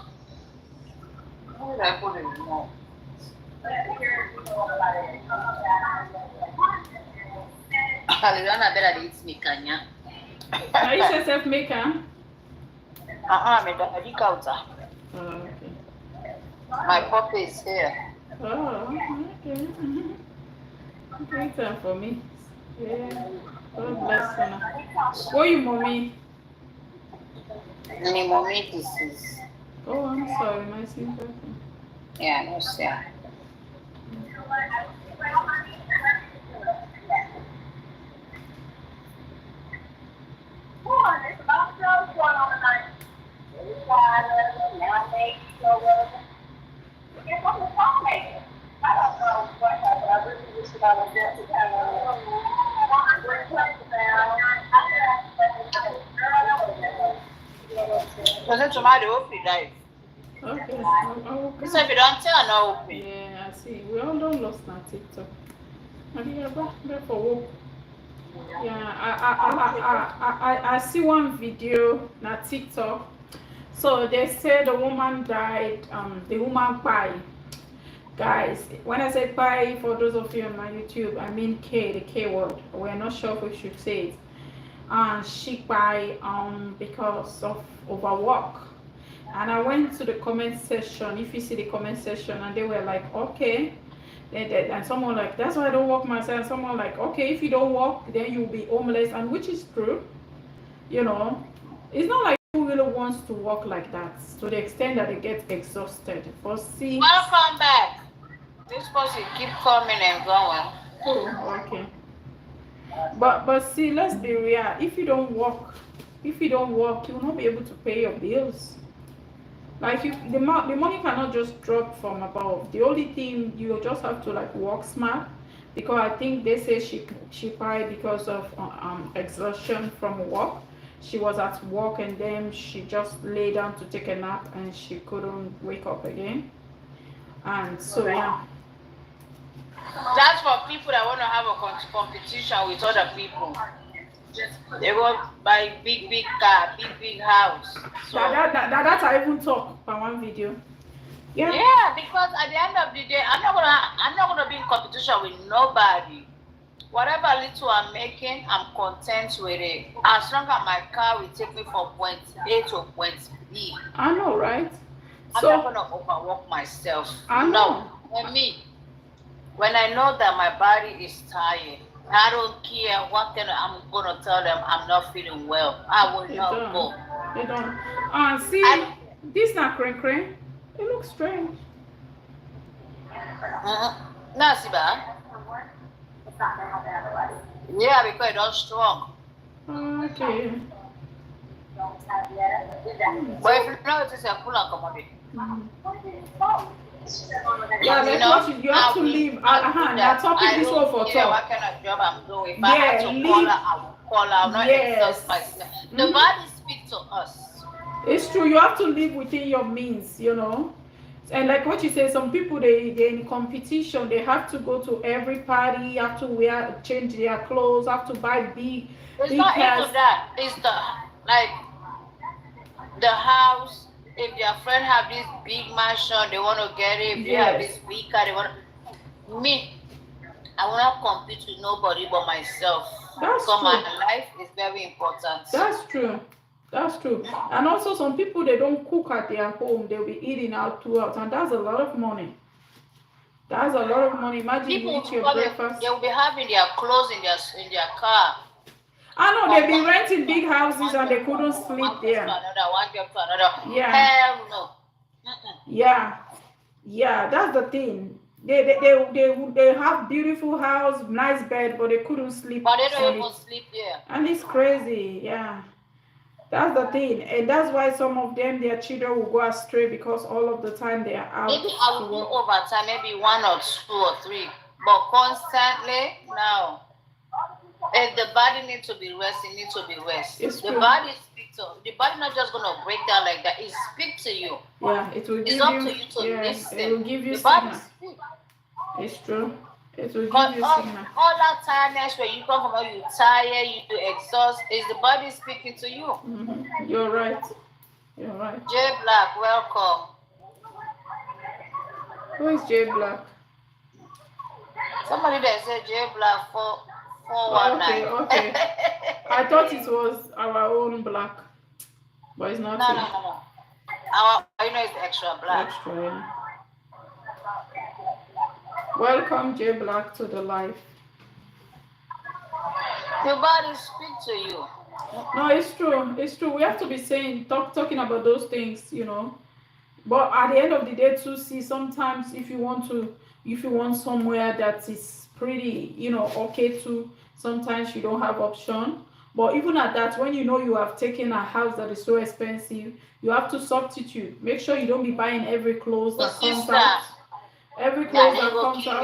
Where did I put it? No. Aliana better eat me kanya. Are you yourself maker? I'm a counter. Oh, okay. My puppy is here. Oh, okay. Great time for me. Yeah. God bless you. Who you, mommy? Mommy disease. Oh, I'm sorry, my sister. Yeah, no, sir. Doesn't tomorrow hope you die. Okay. So if you don't tell, no open. Yeah, I see. We all don't lost on TikTok. Yeah, for work. Yeah, I see one video na TikTok. So they say the woman died. The woman died. Guys, when I say pie, for those of you on my YouTube, I mean K, the K word. We're not sure if we should say it. And she pie because of overwork. And I went to the comment section. If you see the comment section, and they were like, okay. And someone like, that's why I don't work myself. And someone like, okay, if you don't work, then you'll be homeless. And which is true. You know, it's not like who really wants to work like that to the extent that they get exhausted. But see, welcome back. This person keep coming and going. oh, okay. But see, let's be real. If you don't work, you'll not be able to pay your bills. Like the money cannot just drop from above. The only thing you just have to like work smart, because I think they say she cried because of exhaustion from work. She was at work and then she just lay down to take a nap and she couldn't wake up again. And so yeah. That's for people that want to have a competition with other people. They go buy big car, big house. So, that I even talk by one video. Yeah. Yeah, because at the end of the day, I'm not gonna be in competition with nobody. Whatever little I'm making, I'm content with it. As long as my car will take me from point A to point B. I know, right? I'm not gonna overwork myself. I know. No, and me. When I know that my body is tired, I don't care what I'm gonna tell them I'm not feeling well. I will not go. They don't. See, this not crane. It looks strange. No, see bad. Yeah, because it don't strong. Okay. But if you know it is a full and commodity. Yeah, you have to leave. That topic this one for talk. What kind of job I'm doing? If I have to call her, I will call her. I'm not exhaust myself. The body speaks to us. It's true. You have to live within your means, you know. And like what you say, some people they're in competition. They have to go to every party. Have to change their clothes. Have to buy big. It's not into that. It's the house. If their friend have this big mansion, they want to get it. If they have this big car, they want to. Me, I will not compete with nobody but myself. That's so true. My life is very important. That's true. That's true. And also some people, they don't cook at their home. They'll be eating out throughout. And that's a lot of money. That's a lot of money. Imagine people you eat your breakfast. They will be having their clothes in their car. I know they've been renting big houses and they couldn't sleep there. One job to another. Yeah. Hell no. Yeah, that's the thing. They have beautiful house, nice bed, but they couldn't sleep. But they don't even sleep there. And it's crazy, yeah. That's the thing, and that's why some of them, their children will go astray because all of the time they are out. Maybe I will do overtime, maybe 1 or 2 or 3, but constantly, no. If the body needs to be rest, it needs to be rest. The body speaks to the body, not just gonna break down like that. It speaks to you. Yeah, it will. It's up to you to listen. It will give you the body speaks. It's true. It will give you signal. All that tiredness when you come from, you tired, you exhaust, is the body speaking to you. Mm-hmm. You're right. You're right. J Black, welcome. Who is J Black? Somebody that said J Black 419. Okay. I thought it was our own black, but it's not. No. Our, it's extra black. Extra, yeah. Welcome, J Black, to the life. Your body speaks to you. No, it's true. It's true. We have to be talking about those things, you know. But at the end of the day, to see sometimes if you want somewhere that is pretty, okay to, sometimes you don't have option. But even at that, when you know you have taken a house that is so expensive, you have to substitute. Make sure you don't be buying every clothes that comes out. Every clothes that comes out.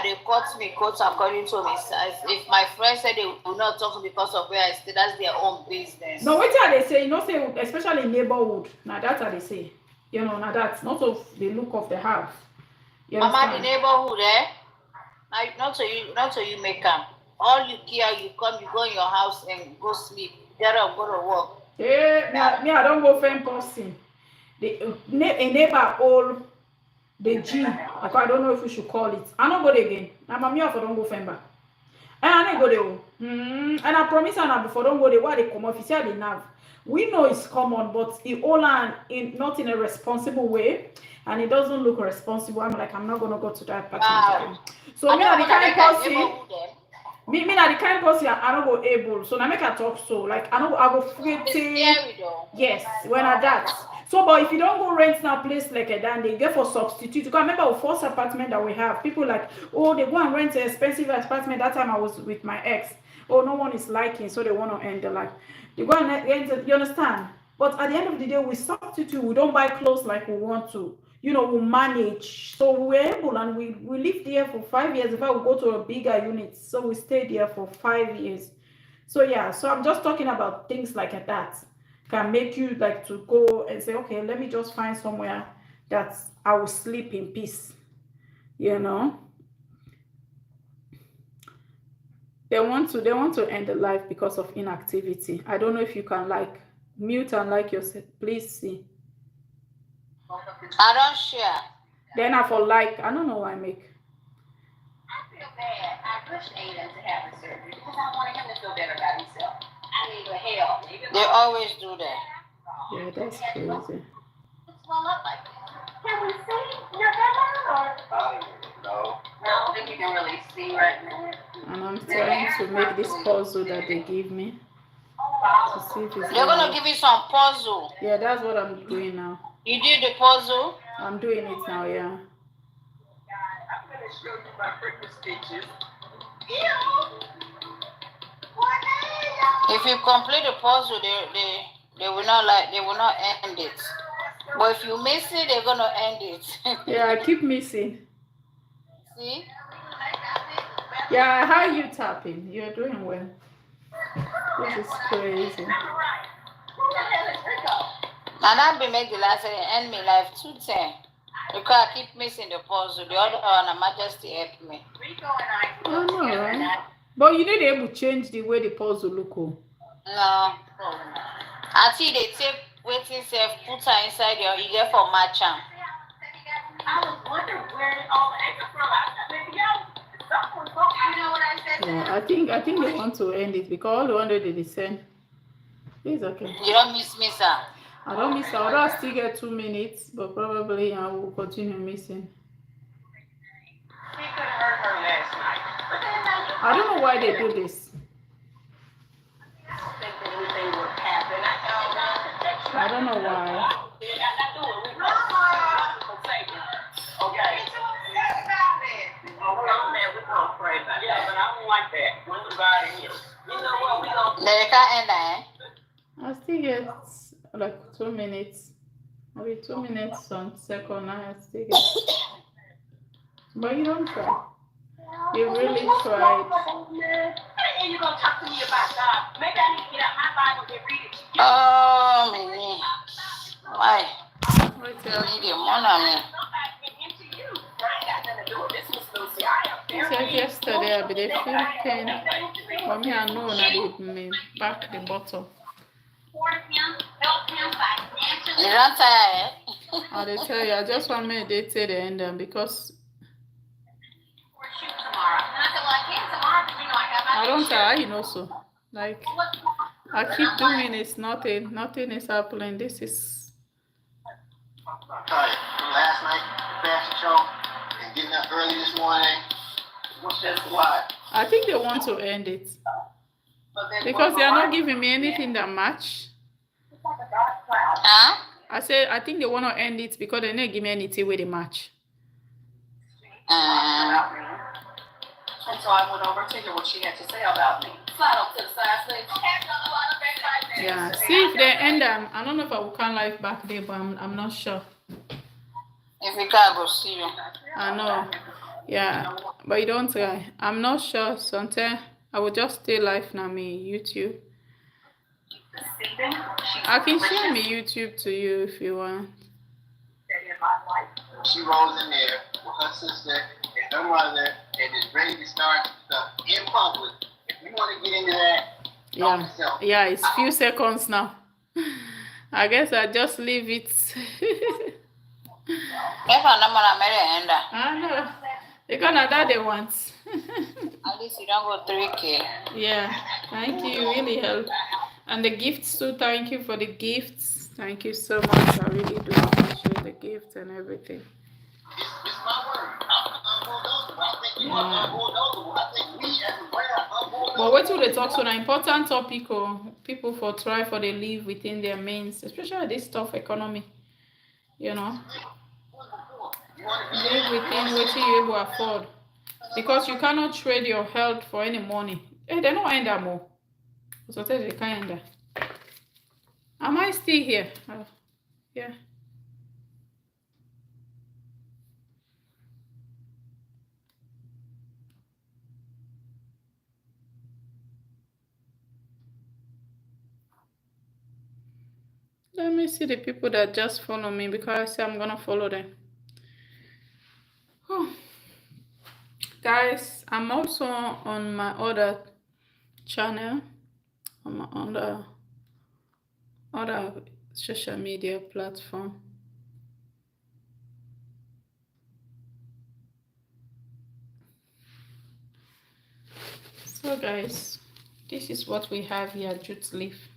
They cut me coats according to my size. If my friends said they will not talk to me because of where I stay, that's their own business. No, what are they say? Say especially in neighborhood. Now that's how they say. You know, now that's not of the look of the house. You Mama, the understand? neighborhood, eh? Not so you make them. All you care, you come, you go in your house and go sleep. Get up, go to work. Me, I don't go find person. A neighbor all the G. I don't know if we should call it. I don't go there again. Now, mommy, I don't go find back. And I don't go there. And I promise you now before don't go there. Why they come off? You see how they nav. We know it's common, but it all not in a responsible way, and it doesn't look responsible. I'm like, I'm not gonna go to that party again. So me are the kind of person. Me are the kind of person I don't go able. So now make I talk so like I go yes when I that. So but if you don't go rent now place like a dan they get for substitute. Because I remember our first apartment that we have, people like, oh, they go and rent an expensive apartment. That time I was with my ex. Oh, no one is liking, so they want to end the life. They go and rent, you understand? But at the end of the day, we substitute. We don't buy clothes like we want to. You know, we manage. So we're able, and we live there for 5 years. If I would go to a bigger unit, so we stayed there for 5 years. So yeah, so I'm just talking about things like that can make you like to go and say, okay, let me just find somewhere that I will sleep in peace. You know, they want to end the life because of inactivity. I don't know if you can like mute and like yourself. Please see. I don't share. Then I for like, I don't know why I make. I feel bad. I wish Aiden to have the surgery because I wanted him to feel better about himself. I need the help. They always do that. Yeah, that's crazy. Swell up like that. Can we see your camera or? No. No, I don't think you can really see right now. And I'm trying to make this puzzle that they give me to see if it's They're gonna give you some puzzle. Yeah, that's what I'm doing now. You did the puzzle? I'm doing it now, yeah. I'm gonna show you my breakfast stitches. If you complete the puzzle, they will not end it. But if you miss it, they're gonna end it. Yeah, I keep missing. See? Yeah, how are you tapping? You're doing well. This is crazy. And that be make the last end me life 210. Because I keep missing the puzzle. The other one, Majesty helped me. Oh no, right? But you need able to change the way the puzzle look. Oh. No. I see they take waiting self, put her inside your ear for matching. I was wondering where all the extra from. Maybe you know what I said? Yeah, I think they want to end it because all the one that they send. It's okay. You don't miss me, sir. I don't miss out. I still get 2 minutes, but probably I will continue missing. He could have heard her last night. I don't know why they do this. I don't think that anything would happen. I don't know why. Okay. We're gonna pray about it. Yeah, but I don't like that. When the body is. You know what? We gonna. They can't end that, I still get like 2 minutes. Maybe 2 minutes on second. I still get. But you don't try. You really tried. And you're gonna talk to me about God. Maybe I need to get out my Bible and read it. Oh, me. Why? Wait You need your money. It's like yesterday, I be the feel pain. For me, I know that it may back the bottle. You don't tired, eh? I they tell you, I just want me to till the end because I don't try, you know, so like I keep doing it's nothing is happening. This is Last night, fashion show, and getting up early this morning. What's that? Why? I think they want to end it because they are not giving me anything that match. Huh? I said I think they want to end it because they didn't give me anything with the match. And so I went over to hear what she had to say about me. Slide up to the side, say, Yeah, see if they end them. I don't know if I will come live back there, but I'm not sure. If you can't go see you. I know. Yeah, but you don't try. I'm not sure. Sometimes I will just stay live now, me YouTube. I can share me YouTube to you if you want. She rolls in there with her sister and her mother and is ready to start stuff in public. If you want to get into that, Yeah, yeah, it's few seconds now. I guess I just leave it. If I'm not gonna marry Enda, I know. Because that they want. at least you don't go 3K. Yeah, thank you. Really help. And the gifts too. Thank you for the gifts. Thank you so much. I really do appreciate the gifts and everything. It's my word. I'm bulldozable. I think you are bulldozable. I think we as a brand are bulldozable. But what will they talk to an important topic or people for try for they live within their means, especially this tough economy. You know. Live within what you able to afford. Because you cannot trade your health for any money. Hey, they don't end that more. So they can't end that. Am I still here? Yeah. Let me see the people that just follow me because I say I'm gonna follow them. Oh. Guys, I'm also on my other channel, on the other social media platform. So guys, this is what we have here, jute leaf.